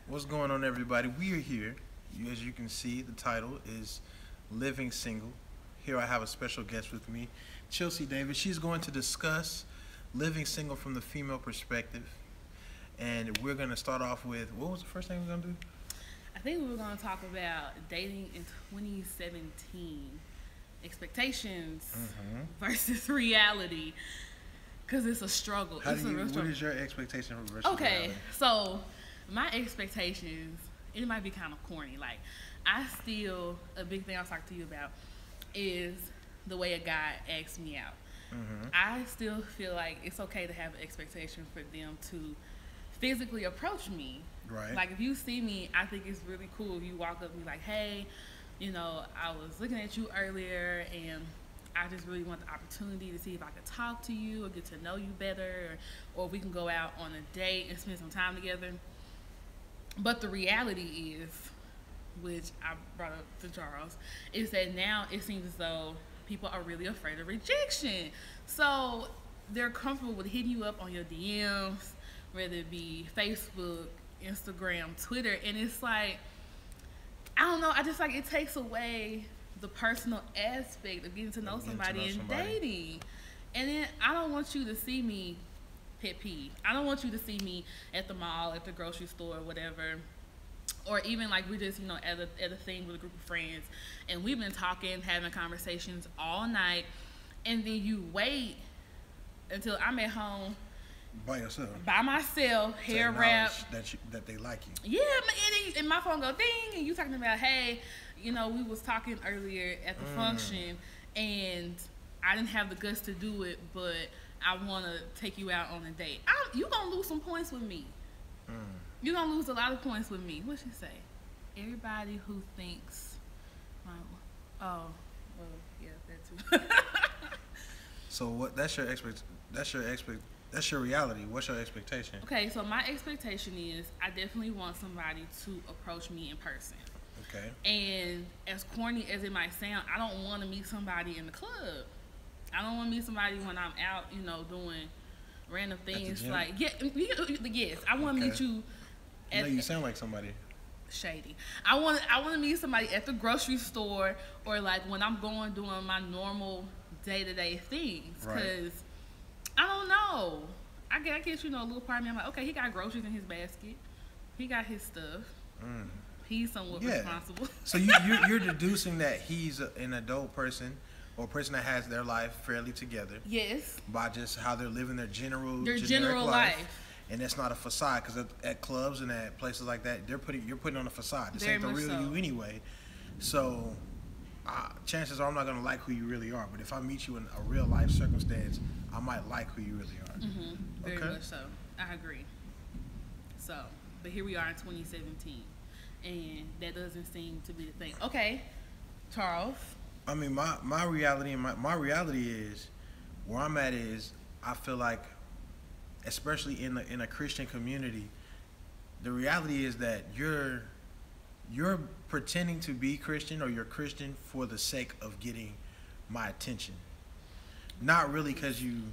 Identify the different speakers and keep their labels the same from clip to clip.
Speaker 1: What's going on, everybody? We are here. As you can see, the title is Living Single. Here I have a special guest with me, Chelsea Davis. She's going to discuss living single from the female perspective. And we're going to start off with, what was the first thing we're going to do?
Speaker 2: I think we were going to talk about dating in 2017, expectations versus reality, because it's a struggle.
Speaker 1: What is your expectation versus reality?
Speaker 2: So my expectations, it might be kind of corny. Like, a big thing I was talking to you about is the way a guy asks me out. I still feel like it's okay to have an expectation for them to physically approach me.
Speaker 1: Right.
Speaker 2: Like, if you see me, I think it's really cool if you walk up and be like, hey, I was looking at you earlier and I just really want the opportunity to see if I could talk to you or get to know you better, or we can go out on a date and spend some time together. But the reality is, which I brought up to Charles, is that now it seems as though people are really afraid of rejection. So they're comfortable with hitting you up on your DMs, whether it be Facebook, Instagram, Twitter, and it's like, I don't know, I just like it takes away the personal aspect of getting to know somebody and dating. And then I don't want you to see me, pet peeve, I don't want you to see me at the mall, at the grocery store, whatever, or even like we just, at a thing with a group of friends and we've been talking, having conversations all night, and then you wait until I'm at home
Speaker 1: by yourself,
Speaker 2: by myself, hair wrap,
Speaker 1: that they like you.
Speaker 2: Yeah, and my phone go ding, and you talking about, hey, we was talking earlier at the function, and I didn't have the guts to do it, but I want to take you out on a date. You gonna lose some points with me. You gonna lose a lot of points with me. What she say? Everybody who thinks, yeah, that too.
Speaker 1: So what? That's your reality. What's your expectation?
Speaker 2: Okay, so my expectation is I definitely want somebody to approach me in person.
Speaker 1: Okay.
Speaker 2: And as corny as it might sound, I don't want to meet somebody in the club. I don't want to meet somebody when I'm out, doing random things. Like, yes, I want to meet you.
Speaker 1: You sound like somebody
Speaker 2: shady. I want to meet somebody at the grocery store, or like when I'm doing my normal day-to-day things, because I don't know. I guess a little part of me, I'm like, okay, he got groceries in his basket. He got his stuff. He's somewhat responsible.
Speaker 1: So you're deducing that he's an adult person, or a person that has their life fairly together.
Speaker 2: Yes.
Speaker 1: By just how they're living their general
Speaker 2: life.
Speaker 1: And that's not a facade, because at clubs and at places like that, you're putting on a facade. This ain't the real you anyway. So chances are I'm not going to like who you really are. But if I meet you in a real life circumstance, I might like who you really are.
Speaker 2: Very much so. I agree. So, but here we are in 2017, and that doesn't seem to be the thing. Okay, Charles.
Speaker 1: I mean, my reality is, where I'm at is, I feel like, especially in a Christian community, the reality is that you're pretending to be Christian, or you're Christian for the sake of getting my attention, not really because you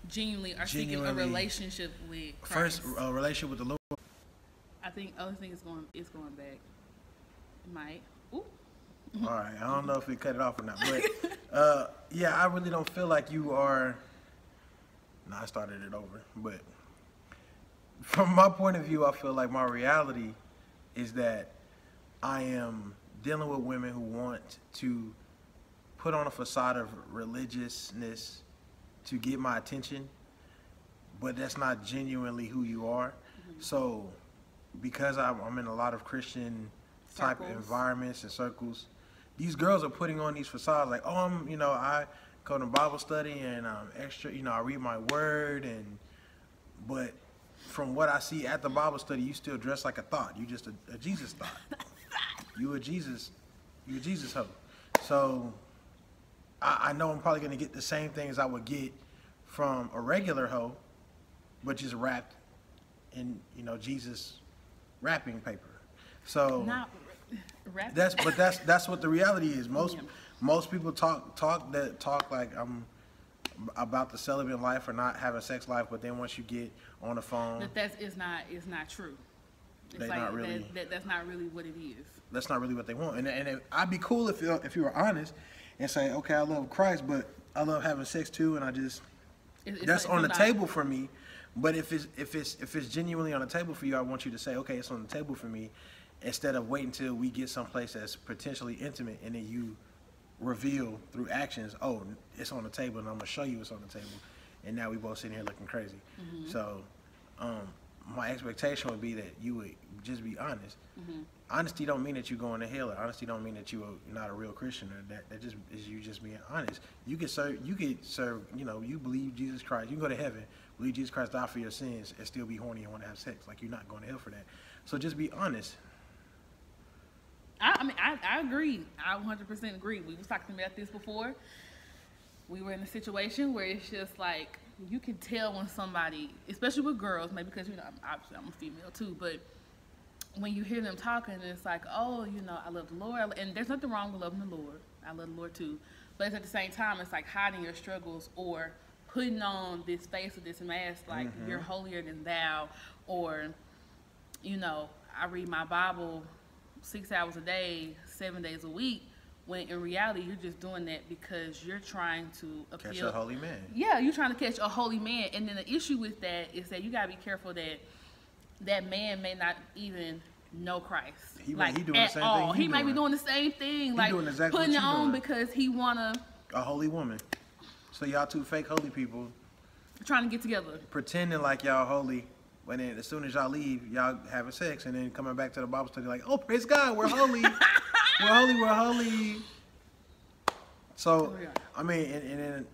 Speaker 2: genuinely are seeking a relationship with Christ.
Speaker 1: First, a relationship with the Lord.
Speaker 2: I think other thing is going back. It might. Ooh.
Speaker 1: All right, I don't know if we cut it off or not, but yeah, I really don't feel like you are. No, I started it over, but from my point of view, I feel like my reality is that I am dealing with women who want to put on a facade of religiousness to get my attention, but that's not genuinely who you are. So because I'm in a lot of Christian type environments and circles, these girls are putting on these facades like, oh, I go to Bible study and I'm extra, I read my word, but from what I see at the Bible study, you still dress like a thought. You just a Jesus thought. You a Jesus hoe. So I know I'm probably gonna get the same things I would get from a regular hoe, but just wrapped in Jesus wrapping paper. So
Speaker 2: not wrapping.
Speaker 1: That's what the reality is. Most people talk like about the celibate life or not having a sex life, but then once you get on the phone,
Speaker 2: that is not true. It's
Speaker 1: They're
Speaker 2: like
Speaker 1: not really.
Speaker 2: that's not really what it is.
Speaker 1: That's not really what they want. And I'd be cool if you were honest and say, okay, I love Christ, but I love having sex too, and I just that's
Speaker 2: like
Speaker 1: on the table for me. But if it's genuinely on the table for you, I want you to say, okay, it's on the table for me, instead of waiting until we get someplace that's potentially intimate, and then you reveal through actions, oh, it's on the table, and I'm gonna show you it's on the table, and now we both sitting here looking crazy.
Speaker 2: Mm-hmm.
Speaker 1: So, my expectation would be that you would just be honest.
Speaker 2: Mm-hmm.
Speaker 1: Honesty don't mean that you're going to hell, or honesty don't mean that you're not a real Christian, or that just is you just being honest. You can serve, you know, you believe Jesus Christ, you can go to heaven, believe Jesus Christ died for your sins, and still be horny and want to have sex. Like, you're not going to hell for that. So just be honest.
Speaker 2: I mean, I agree. I 100% agree. We was talking about this before. We were in a situation where it's just like, you can tell when somebody, especially with girls, maybe because, you know, obviously I'm a female too, but when you hear them talking, it's like, oh, you know, I love the Lord. And there's nothing wrong with loving the Lord. I love the Lord too. But at the same time, it's like hiding your struggles or putting on this face or this mask, like you're holier than thou, or, you know, I read my Bible 6 hours a day, 7 days a week, when in reality you're just doing that because you're trying to appeal.
Speaker 1: Catch a holy man.
Speaker 2: Yeah, you're trying to catch a holy man. And then the issue with that is that you gotta be careful that that man may not even know Christ.
Speaker 1: He
Speaker 2: like
Speaker 1: doing
Speaker 2: at
Speaker 1: the same
Speaker 2: all.
Speaker 1: thing
Speaker 2: He might be doing the same thing, like
Speaker 1: doing exactly
Speaker 2: putting
Speaker 1: what
Speaker 2: it
Speaker 1: you
Speaker 2: on
Speaker 1: doing.
Speaker 2: because he wanna
Speaker 1: A holy woman. So y'all two fake holy people
Speaker 2: trying to get together.
Speaker 1: pretending like y'all holy, but then as soon as y'all leave, y'all having sex, and then coming back to the Bible study like, oh, praise God, we're holy. we're holy. So, I mean, and then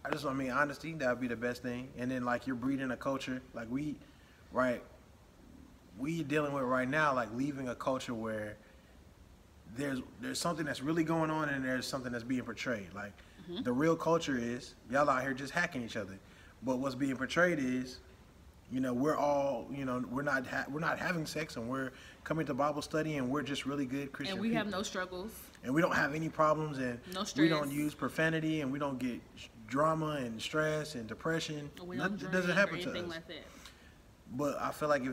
Speaker 1: I mean, honesty, that would be the best thing. And then, like, you're breeding a culture, like we dealing with right now, like leaving a culture where there's something that's really going on, and there's something that's being portrayed. Like, the real culture is y'all out here just hacking each other, but what's being portrayed is, you know, we're all, you know, we're not having sex, and we're coming to Bible study, and we're just really good Christian
Speaker 2: And we
Speaker 1: people.
Speaker 2: have no struggles.
Speaker 1: And we don't have any problems, and
Speaker 2: No stress.
Speaker 1: we don't use profanity, and we don't get drama and stress and depression.
Speaker 2: We don't
Speaker 1: It doesn't happen to us.
Speaker 2: like that.
Speaker 1: But I feel like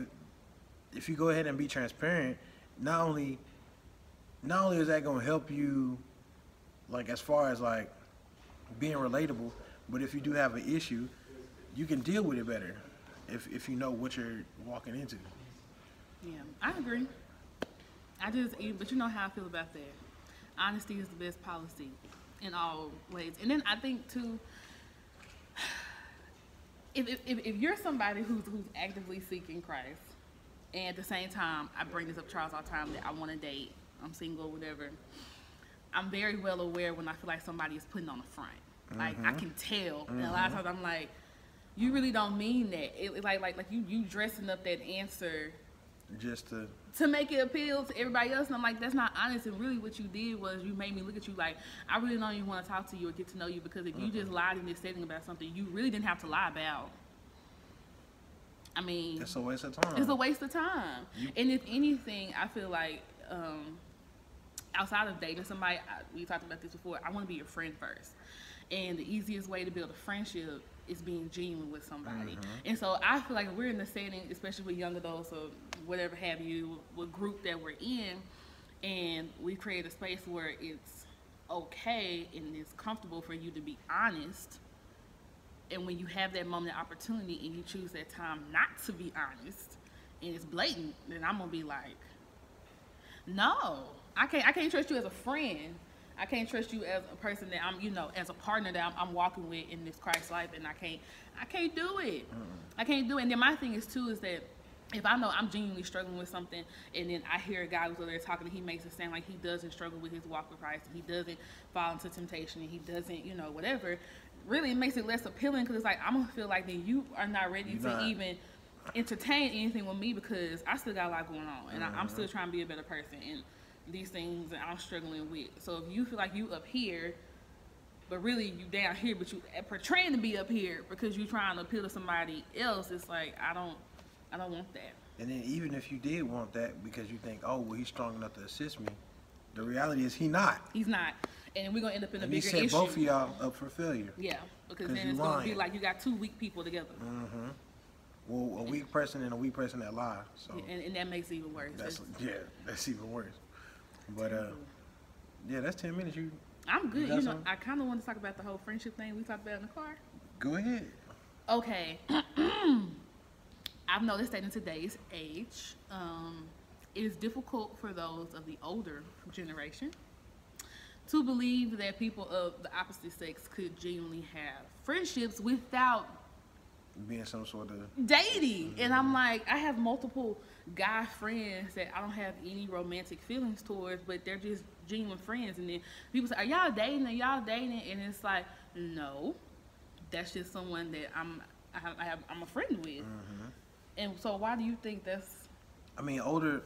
Speaker 1: if you go ahead and be transparent, not only is that going to help you, like, as far as like being relatable, but if you do have an issue, you can deal with it better if you know what you're walking into.
Speaker 2: Yeah, I agree. But you know how I feel about that. Honesty is the best policy in all ways. And then I think too, if you're somebody who's actively seeking Christ, and at the same time, I bring this up to Charles all the time, that I want to date, I'm single, whatever, I'm very well aware when I feel like somebody is putting on a front. Like, I can tell. And a lot of times I'm like, you really don't mean that. Like you dressing up that answer
Speaker 1: Just
Speaker 2: to make it appeal to everybody else. And I'm like, that's not honest. And really what you did was you made me look at you like, I really don't even want to talk to you or get to know you, because if you just lied in this setting about something you really didn't have to lie about. I mean,
Speaker 1: it's a waste of time.
Speaker 2: it's a waste of time. And if anything, I feel like outside of dating somebody, we talked about this before, I want to be your friend first. And the easiest way to build a friendship is being genuine with somebody. And so I feel like we're in the setting, especially with young adults or whatever have you, what group that we're in, and we create a space where it's okay and it's comfortable for you to be honest. And when you have that moment of opportunity and you choose that time not to be honest, and it's blatant, then I'm gonna be like, no, I can't trust you as a friend. I can't trust you as a person that I'm, you know, as a partner that I'm walking with in this Christ life, and I can't do it. I can't do it. And then my thing is too is that if I know I'm genuinely struggling with something, and then I hear a guy who's over there talking, and he makes it sound like he doesn't struggle with his walk with Christ, and he doesn't fall into temptation, and he doesn't, you know, whatever. Really, it makes it less appealing, because it's like I'm gonna feel like then you are not ready to even entertain anything with me, because I still got a lot going on, and I'm still trying to be a better person, and these things that I'm struggling with. So if you feel like you up here, but really you down here, but you portraying to be up here because you trying to appeal to somebody else, it's like I don't want that.
Speaker 1: And then even if you did want that because you think, oh, well, he's strong enough to assist me, the reality is he's not.
Speaker 2: He's not. And we're going to end up in a bigger issue.
Speaker 1: He set both of y'all up for failure.
Speaker 2: Yeah, because then it's going to be like you got two weak people together.
Speaker 1: Well, a weak person and a weak person that lie. So
Speaker 2: and that makes it even worse.
Speaker 1: That's even worse. But yeah, that's 10 minutes.
Speaker 2: I'm good.
Speaker 1: You know,
Speaker 2: I kind of want to talk about the whole friendship thing we talked about in the car.
Speaker 1: Go ahead.
Speaker 2: Okay. I've noticed that in today's age, it is difficult for those of the older generation to believe that people of the opposite sex could genuinely have friendships without
Speaker 1: being some sort of
Speaker 2: dating. And I'm like, I have multiple guy friends that I don't have any romantic feelings towards, but they're just genuine friends. And then people say, are y'all dating? Are y'all dating? And it's like, no, that's just someone that I'm a friend with. And so why do you think that's?
Speaker 1: I mean, older,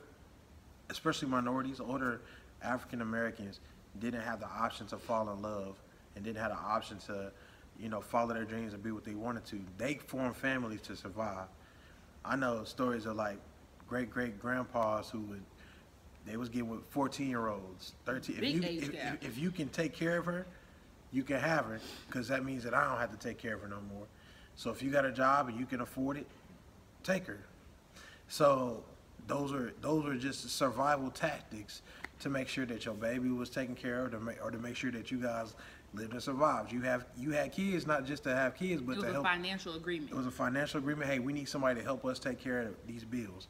Speaker 1: especially minorities, older African Americans didn't have the option to fall in love and didn't have the option to, follow their dreams and be what they wanted to. They formed families to survive. I know stories of like great-great-grandpas they was getting with 14-year-olds, 13. If you can take care of her, you can have her, because that means that I don't have to take care of her no more. So if you got a job and you can afford it, take her. So those are just survival tactics to make sure that your baby was taken care of, or to make sure that you guys lived and survived. You had kids not just to have kids, but to help.
Speaker 2: It was a financial agreement.
Speaker 1: It was a financial agreement. Hey, we need somebody to help us take care of these bills.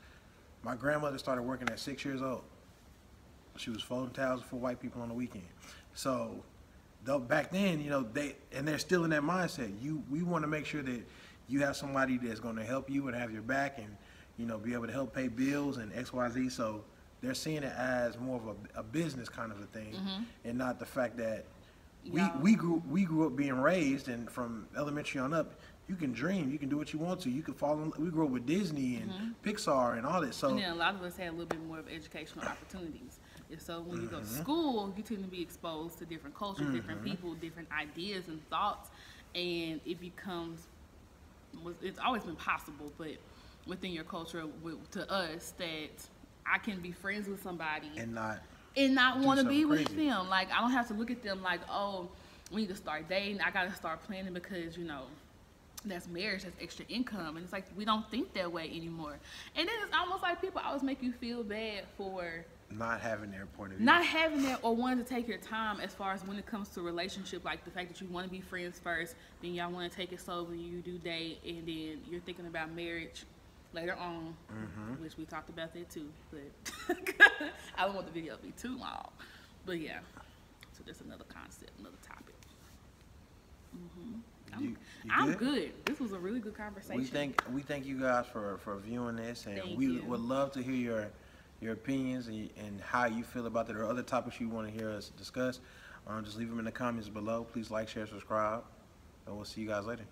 Speaker 1: My grandmother started working at 6 years old. She was folding towels for white people on the weekend. So, though back then, they're still in that mindset. We want to make sure that you have somebody that's going to help you and have your back, and be able to help pay bills and XYZ. So they're seeing it as more of a business kind of a thing, and not the fact that we grew up being raised, and from elementary on up, you can dream, you can do what you want to. You can we grew up with Disney and Pixar and all that. So
Speaker 2: and then a lot of us had a little bit more of educational opportunities. And so when you go to school, you tend to be exposed to different cultures, different people, different ideas and thoughts, and it becomes. It's always been possible, but within your culture, to us, that I can be friends with somebody
Speaker 1: and not
Speaker 2: want to be with them. Like, I don't have to look at them like, oh, we need to start dating. I got to start planning because, that's marriage, that's extra income. And it's like, we don't think that way anymore. And then it's almost like people always make you feel bad for
Speaker 1: not having their point of view.
Speaker 2: Not having that, or wanting to take your time as far as when it comes to a relationship, like the fact that you want to be friends first, then y'all want to take it slow when you do date, and then you're thinking about marriage later on, which we talked about that too, but I don't want the video to be too long. But yeah, so that's another concept, another topic. I'm good. This was a really good conversation.
Speaker 1: We thank you guys for viewing this, and would love to hear your opinions and how you feel about that, or other topics you want to hear us discuss. Just leave them in the comments below. Please like, share, subscribe, and we'll see you guys later.